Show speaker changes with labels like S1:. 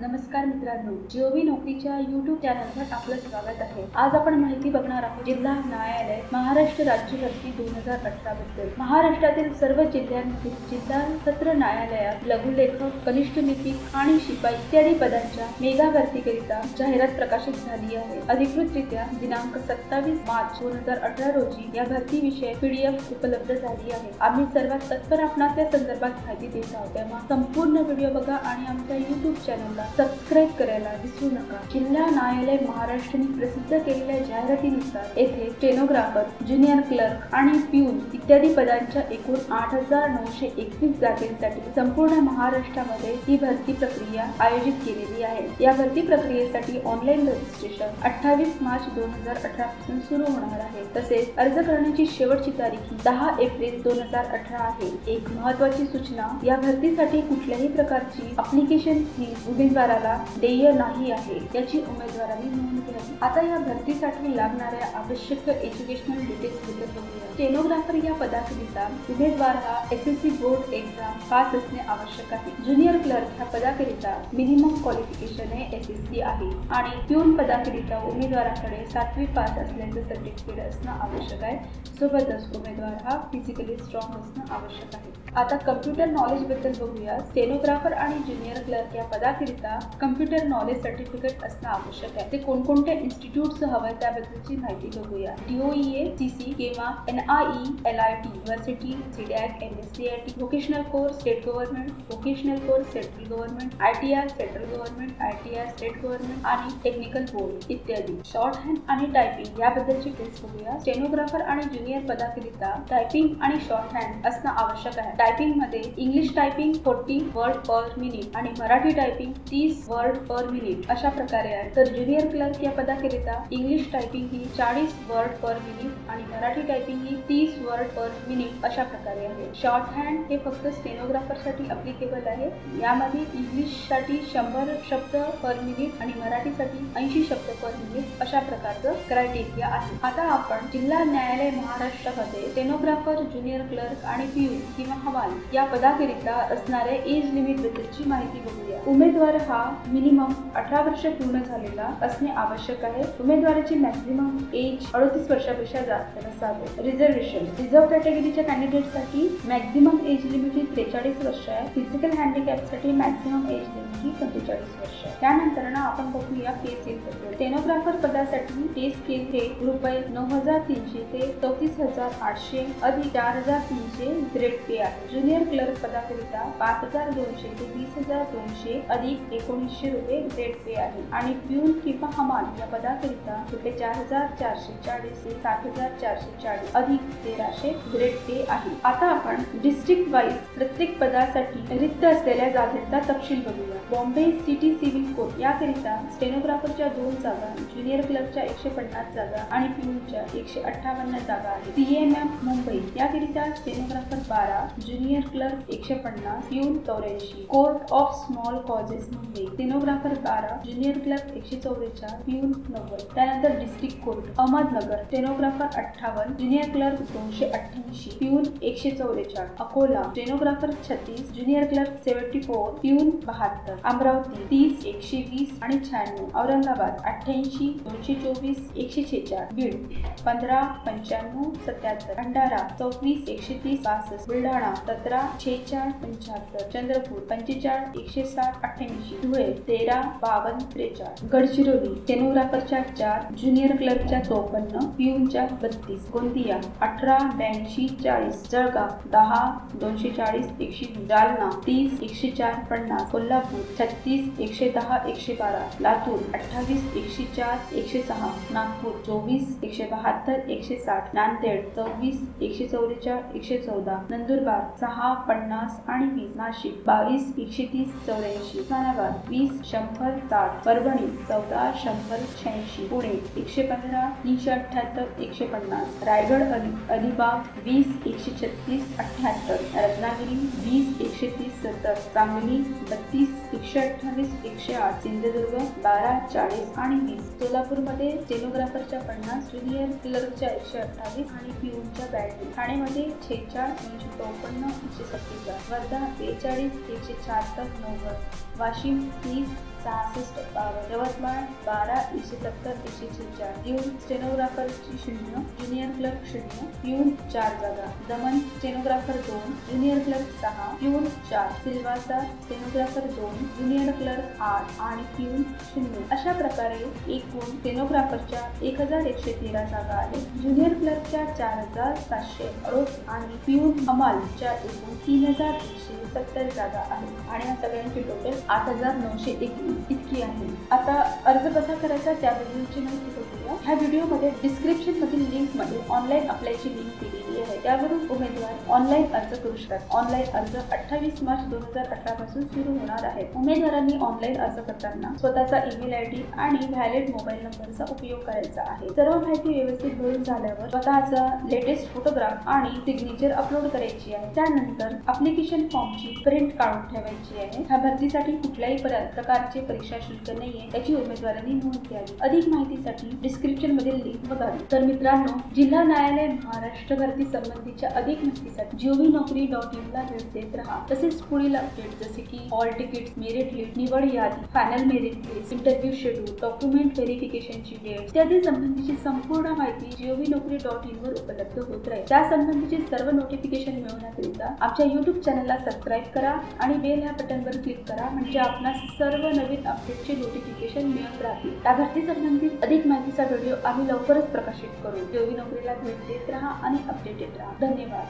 S1: नमस्कार मित्रांनो, जीओबी नोकरीच्या YouTube चॅनलवर आपलं स्वागत आहे। आज आपण माहिती बघणार आहोत जिल्हा न्यायालय महाराष्ट्र राज्य भरती 2018 बद्दल। महाराष्ट्रातील सर्व जिल्ह्यांमधील जिल्हा सत्र न्यायालयात लघुलेखक, कनिष्ठ लिपिक आणि शिपाई इत्यादी पदांच्या मेगा भरतीकरिता जाहिरात प्रकाशित झाली आहे। अधिकृतरित्या दिनांक 27 मार्च 2018 रोजी या भरतीविषयी PDF उपलब्ध झाली आहे। आम्ही सर्वात तत्पर आपणास त्या संदर्भात माहिती देत आहोत, तेव्हा संपूर्ण व्हिडिओ बघा आणि आमच्या YouTube चॅनलला सबस्क्राइब करायला विसरू नका। जिल्हा न्यायालय महाराष्ट्राने प्रसिद्ध केलेल्या जाहिरातीनुसार येथे स्टेनोग्राफर, ज्युनियर क्लर्क आणि प्यून इत्यादी पदांच्या एकूण 8,921 जागांसाठी संपूर्ण महाराष्ट्रामध्ये ही भरती प्रक्रिया आयोजित केलेली आहे। या भरती प्रक्रियेसाठी ऑनलाईन रजिस्ट्रेशन 28 मार्च 2018 पासून सुरू होणार आहे। तसेच अर्ज करण्याची शेवटची तारीख 10 एप्रिल 2018 आहे। एक महत्त्वाची सूचना, या भरतीसाठी कुठल्याही प्रकारची ऍप्लिकेशन फीस उमेदवाराला देय नाही आहे, याची उमेदवारांनी नोंद घ्यावी। आता या भरतीसाठी लागणाऱ्या आवश्यक एज्युकेशनल डिटेल्स बद्दल बघूया। स्टेनोग्राफर या पदाकरिता उमेदवार हा SSC बोर्ड एक्झाम पास असणे आवश्यक आहे। ज्युनियर क्लर्क ह्या पदाकरिता मिनिमम क्वालिफिकेशन हे SSC आहे आणि प्यून पदाकरिता उमेदवाराकडे 7वी पास असल्याचे सर्टिफिकेट असणं आवश्यक आहे। सोबतच उमेदवार हा फिजिकली स्ट्रॉंग असणं आवश्यक आहे। आता कम्प्युटर नॉलेज बद्दल बघूया। स्टेनोग्राफर आणि ज्युनियर क्लर्क या पदाकरिता कम्प्युटर नॉलेज सर्टिफिकेट असणं आवश्यक आहे। ते कोणकोणत्या इन्स्टिट्यूटचं हवं त्याबद्दलची माहिती बघूया। DOEA, CC किंवा NIE, LIT, university, CDAC, MSCIT, vocational course state government, vocational course central government, ITR central government, ITR state government आणि टेक्निकल बोर्ड इत्यादी। शॉर्ट हँड आणि टायपिंग याबद्दलची टेस्ट बघूया। स्टेनोग्राफर आणि ज्युनियर पदाकरिता टायपिंग आणि शॉर्ट हँड असणं आवश्यक आहे। टायपिंग मध्ये English typing 40 word per minute आणि Marathi typing 30 word per minute अशा प्रकारे आहे। तर ज्युनियर क्लर्क या पदाकरिता इंग्लिश टायपिंग ही 40 वर्ड पर मिनिट आणि मराठी टायपिंग ही 30 वर्ड पर मिनिट अशा प्रकारे आहे। शॉर्ट हँड हे फक्त स्टेनोग्राफर साठी अप्लिकेबल आहे। यामध्ये इंग्लिश साठी 100 शब्द पर मिनिट आणि मराठीसाठी 80 शब्द पर मिनिट अशा प्रकारचं क्रायटेरिया आहे। आता आपण जिल्हा न्यायालय महाराष्ट्रामध्ये स्टेनोग्राफर, ज्युनियर क्लर्क आणि प्यून किंवा हवाल या पदाकरिता असणाऱ्या एज लिमिट बद्दलची माहिती बघूया। उमेदवार हा मिनिमम 18 वर्ष पूर्ण झालेला असणे आवश्यक आहे। उमेदवाराची मॅक्झिमम एज 38 वर्षापेक्षा जास्त नसावे। रिझर्व्ह कॅटेगरीच्या कॅन्डिडेटसाठी मॅक्झिमम एज लिमिट 43 वर्ष आहे। फिजिकल हँडिकॅपसाठी मॅक्झिमम एज लिमिट 45 वर्ष आहे। त्यानंतर आपण बघूया पे स्केल बद्दल। स्टेनोग्राफर पदासाठी पे स्केल हे ₹9,300 ते 34,800 अधिक 4,300 ग्रेड पे आहे। ज्युनियर क्लर्क पदाकरिता 5,200 ते 20,200 अधिक 1,900 ग्रेड पे आहे आणि प्यून किंवा हमाल या पदाकरिता 4,440 ते 7,440 अधिक 1,300 ग्रेड पे आहे। आता आपण डिस्ट्रिक्ट वाईज प्रत्येक पदासाठी रिक्त असलेल्या जागांचा तपशील बघूया। बॉम्बे सिटी सिव्हिल कोर्ट याकरिता स्टेनोग्राफरच्या 2 जागा, ज्युनियर क्लर्कच्या 150 जागा आणि प्यूनच्या 158 जागा आहेत। CMM मुंबई याकरिता stenographer 12, junior clerk 150, peon 84। Court of small causes Mumbai stenographer 12, junior clerk 144, peon 90। त्यानंतर district court Ahmednagar stenographer 58, junior clerk 288, peon 144। Akola stenographer 36, junior clerk 74, peon 72। Amravati 30, 120 आणि 96। औरंगाबाद 88, 224, 146। बीड 15, 95, 77। भंडारा 24, 130, 62। बुलढाणा 17, 46, 75। चंद्रपूर 45, 160, 88। धुळे 13, 52, 43। गडचिरोली स्टेनोग्राफरच्या 4, ज्युनियर क्लर्कच्या 54, प्यूनच्या 32। गोंदिया 18, 82, 40। जळगाव 10, 240, 120। जालना 30, 104, 50। कोल्हापूर 36, 110, 112। लातूर 28, 104, 106। नागपूर 24, 172, 160। नांदेड 24, 144, 114। नंदुरबार 6, 50 आणि 20। नाशिक 22, 130, 84। उस्मानाबाद 20, 100, 60। परभणी 14, 100, 86। पुणे 115, 378, 150। रायगड अलिबाग 20, 136, 78। रत्नागिरी 20, 130, 70। सांगली 32, 128, 108। सिंधुदुर्ग 12, 40 आणि 20। सोलापूरमध्ये स्टेनोग्राफरच्या 50, ज्युनियर क्लर्कच्या 128 आणि प्यूनच्या 82। ठाणेमध्ये 46, 254, 147। वर्धा 42, 176, 90। वाशिम 30, 6 6252, यवतमाळ 12/170/146, प्यून स्टेनोग्राफरची 0, ज्युनियर क्लर्क 0, प्यून 4 जागा, Daman stenographer 2, junior clerk 6, peon 4, Silvassa stenographer 2, junior clerk 8 आणि प्यून 0. अशा प्रकारे एकूण स्टेनोग्राफरच्या 1113 जागा आहेत. ज्युनियर क्लर्कच्या 4768 आणि प्यून हमालच्या एकूण 3170 जागा आहेत आणि या सगळ्यांची टोटल 8921 इतकी आहे. आता अर्ज कसा करायचा त्या व्हिडिओची माहिती बघूया. ह्या व्हिडिओमध्ये डिस्क्रिप्शन मधील लिंक मध्ये ऑनलाईन अप्लायची लिंक दिलेली आहे. त्यावरून उमेदवार ऑनलाईन अर्ज करू शकतात. ऑनलाईन अर्ज 28 मार्च 2018 पासून सुरू होणार आहे. उमेदवारांनी ऑनलाईन अर्ज करताना स्वतःचा ईमेल आयडी आणि व्हॅलिड मोबाईल नंबरचा उपयोग करायचा आहे. सर्व माहिती व्यवस्थित भरून झाल्यावर स्वतःचा लेटेस्ट फोटोग्राफ आणि सिग्नेचर अपलोड करायची आहे. त्यानंतर ऍप्लिकेशन फॉर्मची प्रिंट काढून ठेवायची आहे. ह्या भरतीसाठी कुठल्याही प्रकारचे परीक्षा शुल्क नाहीये, त्याची उमेदवारांनी नोंद घ्यावी. अधिक माहितीसाठी डिस्क्रिप्शन मधील लिंक बघावी. तर मित्रांनो, जिल्हा न्यायालय महाराष्ट्र भरती संबंधीच्या अधिक माहितीसाठी gov-naukri.in ला भेट देत राहा. तसेच पुढील अपडेट जसे की हॉल तिकीट, मेरिट लिस्ट, निवड यादी, final merit list, interview schedule, document व्हेरिफिकेशनची डेट इत्यादी संबंधीची संपूर्ण माहिती gov-naukri.in वर उपलब्ध होत राहील. त्या संबंधीचे सर्व नोटिफिकेशन मिळवण्याकरिता आमच्या YouTube चॅनलला सबस्क्राईब करा आणि बेल ह्या बटनवर क्लिक करा, म्हणजे आपणास सर्व नवीन अपडेटचे नोटिफिकेशन मिळत राहतील. या भरती संबंधित अधिक माहितीचा व्हिडिओ आम्ही लवकरच प्रकाशित करू. gov-naukri ला भेट देत राहा आणि अपडेटेड राहा. धन्यवाद.